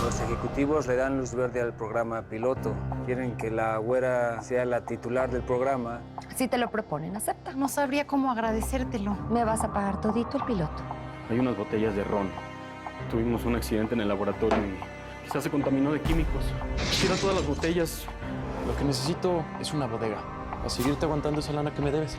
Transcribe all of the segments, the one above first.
Los ejecutivos le dan luz verde al programa piloto. Quieren que la güera sea la titular del programa. Si te lo proponen, acepta. No sabría cómo agradecértelo. Me vas a pagar todito el piloto. Hay unas botellas de ron. Tuvimos un accidente en el laboratorio y quizás se contaminó de químicos. Quisiera todas las botellas. Lo que necesito es una bodega para seguirte aguantando esa lana que me debes.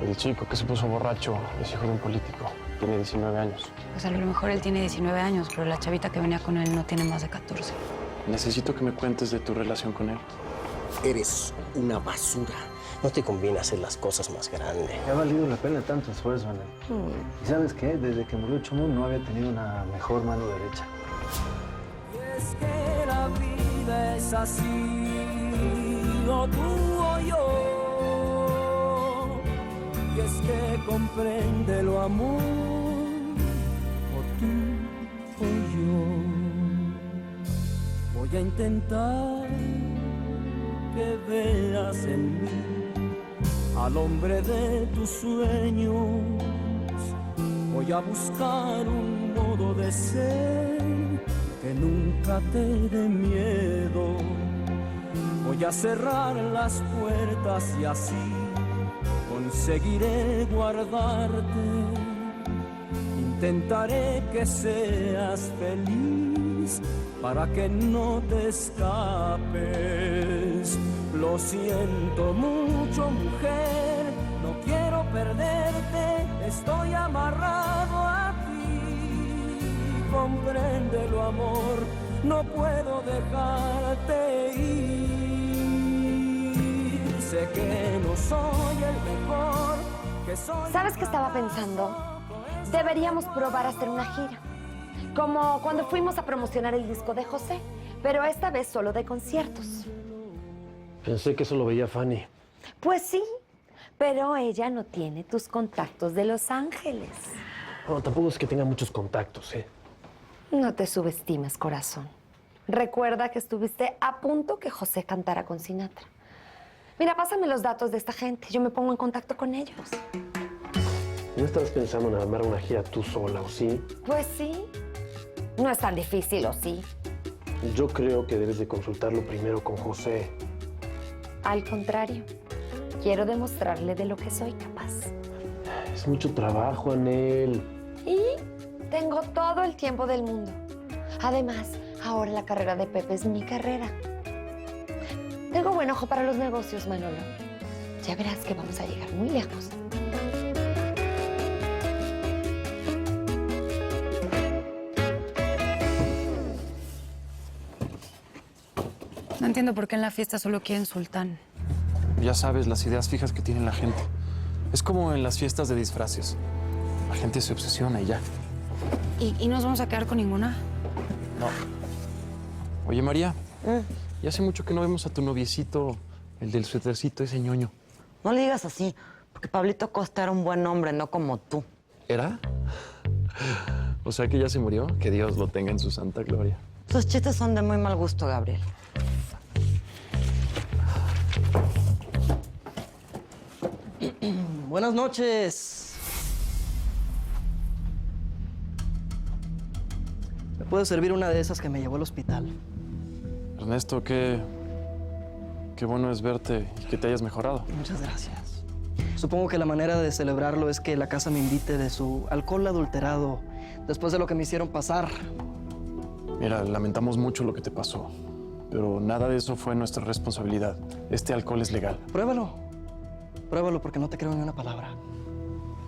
El chico que se puso borracho es hijo de un político. Tiene 19 años. Pues a lo mejor él tiene 19 años, pero la chavita que venía con él no tiene más de 14. Necesito que me cuentes de tu relación con él. Eres una basura. No te conviene hacer las cosas más grandes. Me ha valido la pena tanto esfuerzo, Anel. ¿Y sabes qué? Desde que murió Chumul no había tenido una mejor mano derecha. Y es que la vida es así, o tú o yo. Y es que comprende lo amor, o tú o yo. Voy a intentar que veas en mí al hombre de tus sueños. Voy a buscar un modo de ser que nunca te dé miedo. Voy a cerrar las puertas y así conseguiré guardarte. Intentaré que seas feliz para que no te escapes. Lo siento mucho, mujer, no quiero perderte, estoy amarrado a ti. Compréndelo, amor, no puedo dejarte ir. Sé que no soy el mejor, que soy... ¿Sabes qué estaba pensando? Deberíamos probar a hacer una gira. Como cuando fuimos a promocionar el disco de José, pero esta vez solo de conciertos. Pensé que eso lo veía Fanny. Pues sí, pero ella no tiene tus contactos de Los Ángeles. Bueno, tampoco es que tenga muchos contactos, ¿eh? No te subestimes, corazón. Recuerda que estuviste a punto que José cantara con Sinatra. Mira, pásame los datos de esta gente. Yo me pongo en contacto con ellos. ¿No estabas pensando en armar una gira tú sola, o sí? Pues sí. No es tan difícil, ¿o sí? Yo creo que debes de consultarlo primero con José. Al contrario, quiero demostrarle de lo que soy capaz. Es mucho trabajo, Anel. Y tengo todo el tiempo del mundo. Además, ahora la carrera de Pepe es mi carrera. Tengo buen ojo para los negocios, Manolo. Ya verás que vamos a llegar muy lejos. No entiendo por qué en la fiesta solo quieren sultán. Ya sabes, las ideas fijas que tiene la gente. Es como en las fiestas de disfraces. La gente se obsesiona y ya. ¿Y nos vamos a quedar con ninguna? No. Oye, María, ya hace mucho que no vemos a tu noviecito, el del suétercito, ese ñoño. No le digas así, porque Pablito Costa era un buen hombre, no como tú. ¿Era? O sea que ya se murió. Que Dios lo tenga en su santa gloria. Tus chistes son de muy mal gusto, Gabriel. Buenas noches. ¿Me puedo servir una de esas que me llevó al hospital? Ernesto, qué bueno es verte y que te hayas mejorado. Muchas gracias. Supongo que la manera de celebrarlo es que la casa me invite de su alcohol adulterado después de lo que me hicieron pasar. Mira, lamentamos mucho lo que te pasó, pero nada de eso fue nuestra responsabilidad. Este alcohol es legal. Pruébalo. Pruébalo porque no te creo ni una palabra.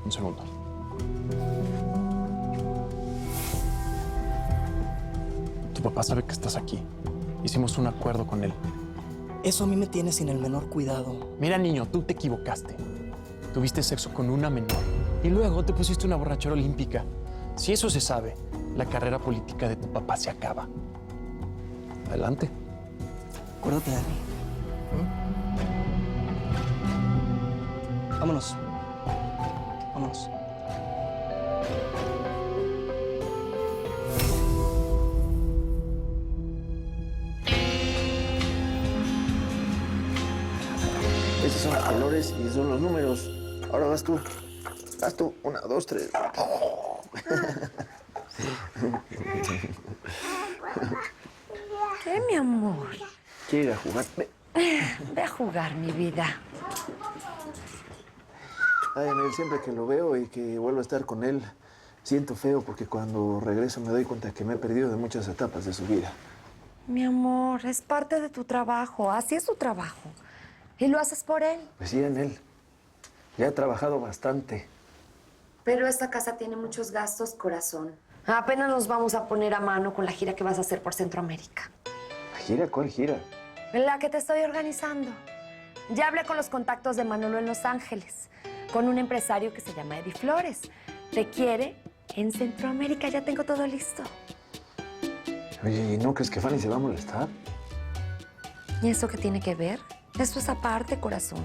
Un segundo. Tu papá sabe que estás aquí. Hicimos un acuerdo con él. Eso a mí me tiene sin el menor cuidado. Mira, niño, tú te equivocaste. Tuviste sexo con una menor y luego te pusiste una borrachera olímpica. Si eso se sabe, la carrera política de tu papá se acaba. Adelante. Acuérdate de mí. Vámonos. Vámonos. Estos son los colores y son los números. Ahora vas tú. Vas tú. 1, 2, 3. quiere ir a jugar. Ve. Ve a jugar, mi vida. Ay, Anel, siempre que lo veo y que vuelvo a estar con él, siento feo porque cuando regreso me doy cuenta que me he perdido de muchas etapas de su vida. Mi amor, es parte de tu trabajo. Así es tu trabajo. Y lo haces por él. Pues sí, Anel. Ya he trabajado bastante. Pero esta casa tiene muchos gastos, corazón. Apenas nos vamos a poner a mano con la gira que vas a hacer por Centroamérica. ¿La gira? ¿Cuál gira? La que te estoy organizando. Ya hablé con los contactos de Manolo en Los Ángeles, con un empresario que se llama Eddie Flores. Te quiere en Centroamérica, ya tengo todo listo. Oye, ¿y no crees que Fanny se va a molestar? ¿Y eso qué tiene que ver? Eso es aparte, corazón.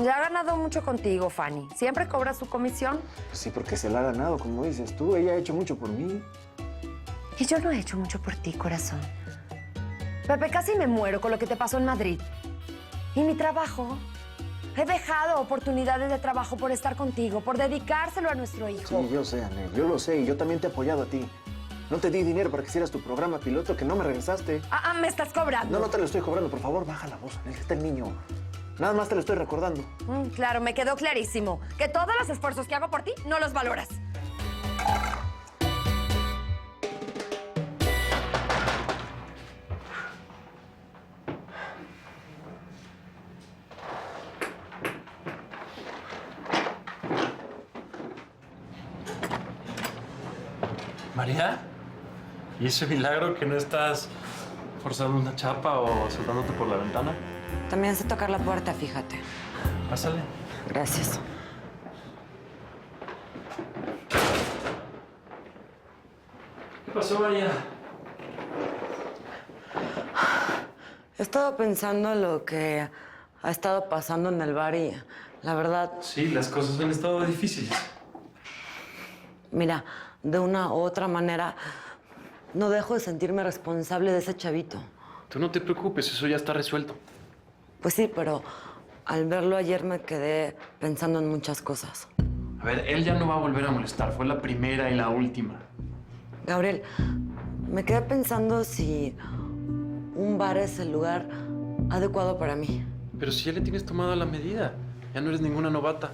Ya ha ganado mucho contigo, Fanny. ¿Siempre cobra su comisión? Pues sí, porque se la ha ganado, como dices tú. Ella ha hecho mucho por mí. Y yo no he hecho mucho por ti, corazón. Pepe, casi me muero con lo que te pasó en Madrid. ¿Y mi trabajo? He dejado oportunidades de trabajo por estar contigo, por dedicárselo a nuestro hijo. Sí, yo sé, Anel. Yo lo sé y yo también te he apoyado a ti. No te di dinero para que hicieras tu programa piloto, que no me regresaste. ¿Me estás cobrando? No te lo estoy cobrando. Por favor, baja la voz, Anel, que está el niño. Nada más te lo estoy recordando. Claro, me quedó clarísimo. Que todos los esfuerzos que hago por ti no los valoras. María, ¿y ese milagro que no estás forzando una chapa o soltándote por la ventana? También sé tocar la puerta, fíjate. Pásale. Gracias. ¿Qué pasó, María? He estado pensando en lo que ha estado pasando en el bar y la verdad... Sí, las cosas han estado difíciles. Mira, de una u otra manera, no dejo de sentirme responsable de ese chavito. Tú no te preocupes, eso ya está resuelto. Pues sí, pero al verlo ayer me quedé pensando en muchas cosas. A ver, él ya no va a volver a molestar. Fue la primera y la última. Gabriel, me quedé pensando si un bar es el lugar adecuado para mí. Pero si ya le tienes tomada la medida. Ya no eres ninguna novata.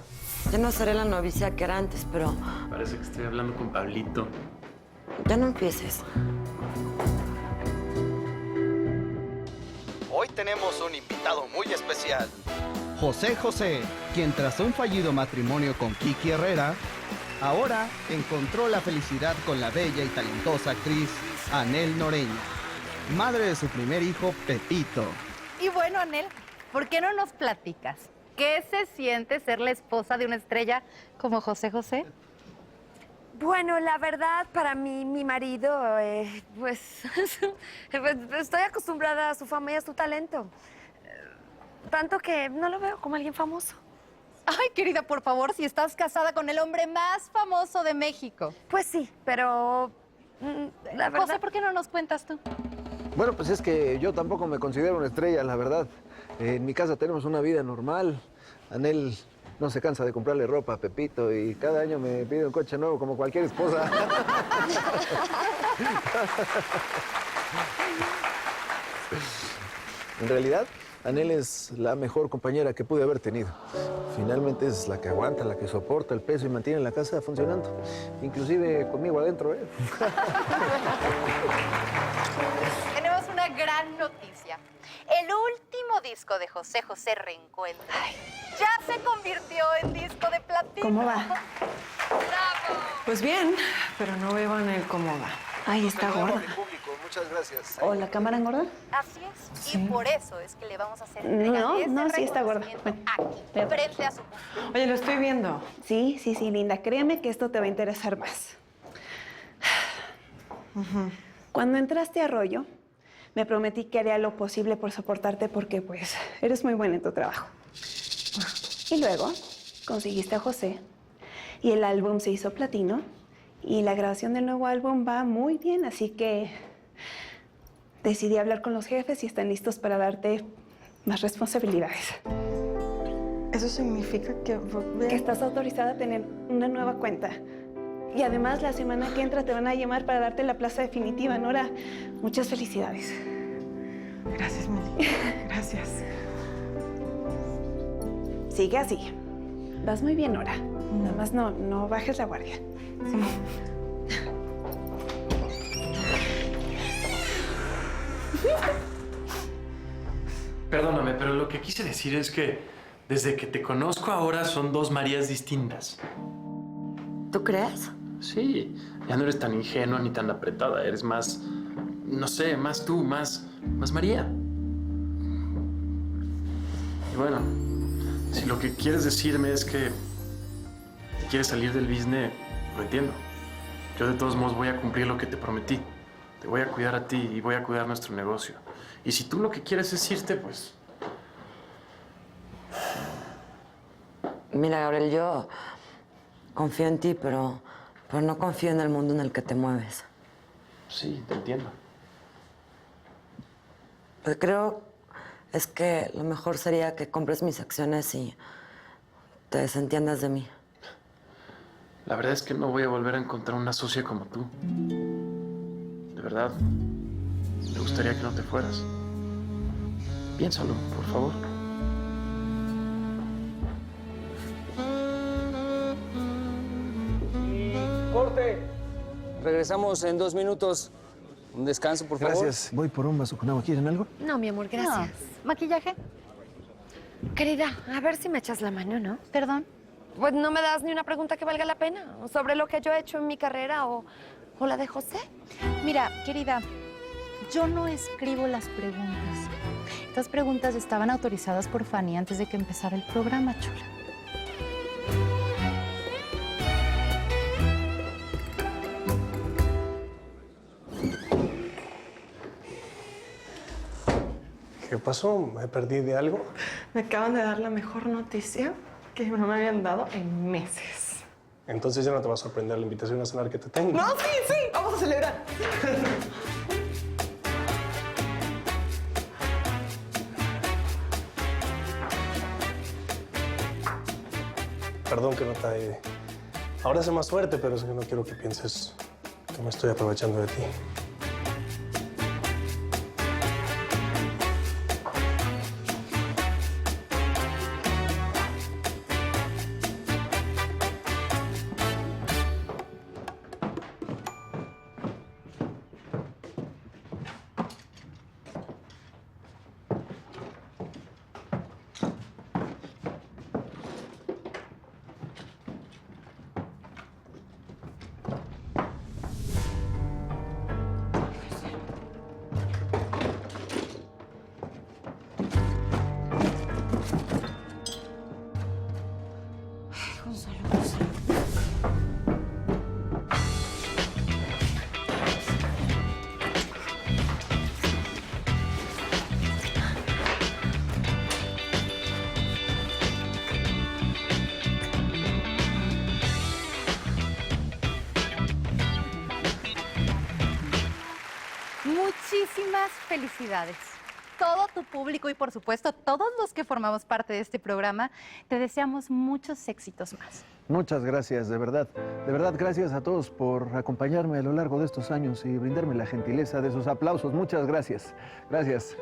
Ya no seré la novicia que era antes, pero... Parece que estoy hablando con Pablito. Ya no empieces. Hoy tenemos un invitado muy especial. José José, quien tras un fallido matrimonio con Kiki Herrera, ahora encontró la felicidad con la bella y talentosa actriz Anel Noreña, madre de su primer hijo, Pepito. Y bueno, Anel, ¿por qué no nos platicas? ¿Qué se siente ser la esposa de una estrella como José José? Bueno, la verdad, para mí, mi marido, pues estoy acostumbrada a su fama y a su talento. Tanto que no lo veo como alguien famoso. Ay, querida, por favor, si estás casada con el hombre más famoso de México. Pues sí, pero la verdad... José, ¿por qué no nos cuentas tú? Bueno, pues es que yo tampoco me considero una estrella, la verdad. En mi casa tenemos una vida normal. Anel no se cansa de comprarle ropa a Pepito y cada año me pide un coche nuevo como cualquier esposa. En realidad, Anel es la mejor compañera que pude haber tenido. Finalmente es la que aguanta, la que soporta el peso y mantiene la casa funcionando. Inclusive conmigo adentro, ¿eh? Tenemos una gran noticia. El último disco de José José, Reencuentro, ya se convirtió en disco de platino. ¿Cómo va? ¡Bravo! Pues bien, pero no veo en él cómo va. Ay, está gorda. Muchas gracias. ¿O la cámara engorda? Así es. Sí. Y por eso es que le vamos a hacer No, este no, sí está gorda. reconocimiento aquí, frente a su público. Oye, lo estoy viendo. Sí, linda. Créeme que esto te va a interesar más. Cuando entraste a Arroyo, me prometí que haría lo posible por soportarte porque, pues, eres muy buena en tu trabajo. Y luego conseguiste a José y el álbum se hizo platino y la grabación del nuevo álbum va muy bien, así que decidí hablar con los jefes y están listos para darte más responsabilidades. ¿Eso significa que estás autorizada a tener una nueva cuenta? Y además, la semana que entra te van a llamar para darte la plaza definitiva, Nora. Muchas felicidades. Gracias, Meli. Gracias. Sigue así. Vas muy bien, Nora. Nada más no bajes la guardia. Sí. Perdóname, pero lo que quise decir es que desde que te conozco ahora son dos Marías distintas. ¿Tú crees? Sí, ya no eres tan ingenua ni tan apretada. Eres más, no sé, más tú, más María. Y bueno, si lo que quieres decirme es que quieres salir del business, lo entiendo. Yo de todos modos voy a cumplir lo que te prometí. Te voy a cuidar a ti y voy a cuidar nuestro negocio. Y si tú lo que quieres es irte, pues... Mira, Gabriel, yo confío en ti, pero no confío en el mundo en el que te mueves. Sí, te entiendo. Pues creo es que lo mejor sería que compres mis acciones y te desentiendas de mí. La verdad es que no voy a volver a encontrar una socia como tú. De verdad, me gustaría que no te fueras. Piénsalo, por favor. ¡Corte! Regresamos en 2 minutos. Un descanso, por favor. Gracias. Voy por un vaso con agua. ¿Quieren algo? No, mi amor, gracias. ¿Maquillaje? Querida, a ver si me echas la mano, ¿no? Perdón. Pues no me das ni una pregunta que valga la pena sobre lo que yo he hecho en mi carrera o la de José. Mira, querida, yo no escribo las preguntas. Estas preguntas estaban autorizadas por Fanny antes de que empezara el programa, chula. ¿Qué pasó? ¿Me perdí de algo? Me acaban de dar la mejor noticia que no me habían dado en meses. Entonces ya no te va a sorprender la invitación a cenar que te tengo. No, sí, vamos a celebrar. Perdón que no te... Ahora sé más fuerte, pero es que no quiero que pienses que me estoy aprovechando de ti. Muchísimas felicidades. Todo tu público y, por supuesto, todos los que formamos parte de este programa, te deseamos muchos éxitos más. Muchas gracias, de verdad. De verdad, gracias a todos por acompañarme a lo largo de estos años y brindarme la gentileza de sus aplausos. Muchas gracias. Gracias.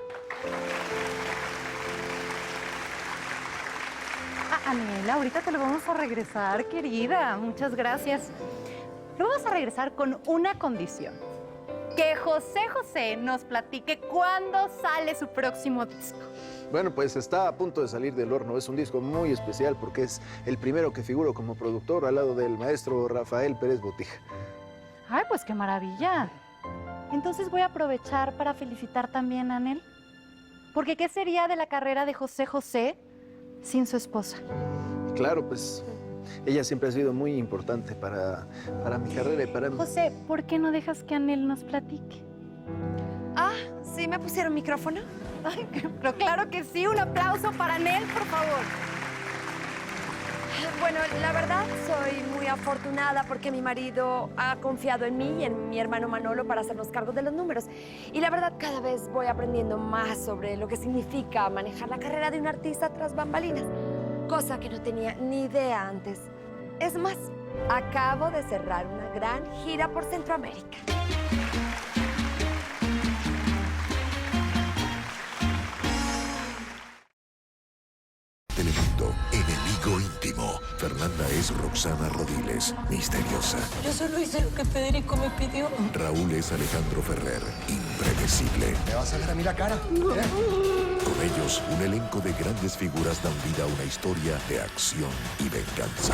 Anela, ahorita te lo vamos a regresar, querida. Muchas gracias. Lo vamos a regresar con una condición. Que José José nos platique cuándo sale su próximo disco. Bueno, pues está a punto de salir del horno. Es un disco muy especial porque es el primero que figuro como productor al lado del maestro Rafael Pérez Botija. Ay, pues qué maravilla. Entonces voy a aprovechar para felicitar también a Anel. Porque ¿qué sería de la carrera de José José sin su esposa? Claro, pues ella siempre ha sido muy importante para mi carrera y para mí. José, ¿por qué no dejas que Anel nos platique? Ah, ¿sí me pusieron micrófono? Ay, pero claro que sí. Un aplauso para Anel, por favor. Bueno, la verdad soy muy afortunada porque mi marido ha confiado en mí y en mi hermano Manolo para hacernos cargo de los números. Y la verdad cada vez voy aprendiendo más sobre lo que significa manejar la carrera de un artista tras bambalinas, cosa que no tenía ni idea antes. Es más, acabo de cerrar una gran gira por Centroamérica. Telemundo, Enemigo Íntimo. Fernanda es Roxana Rodiles, misteriosa. Yo solo hice lo que Federico me pidió. Raúl es Alejandro Ferrer, impredecible. ¿Me vas a ver a mí la cara? Con ellos, un elenco de grandes figuras dan vida a una historia de acción y venganza.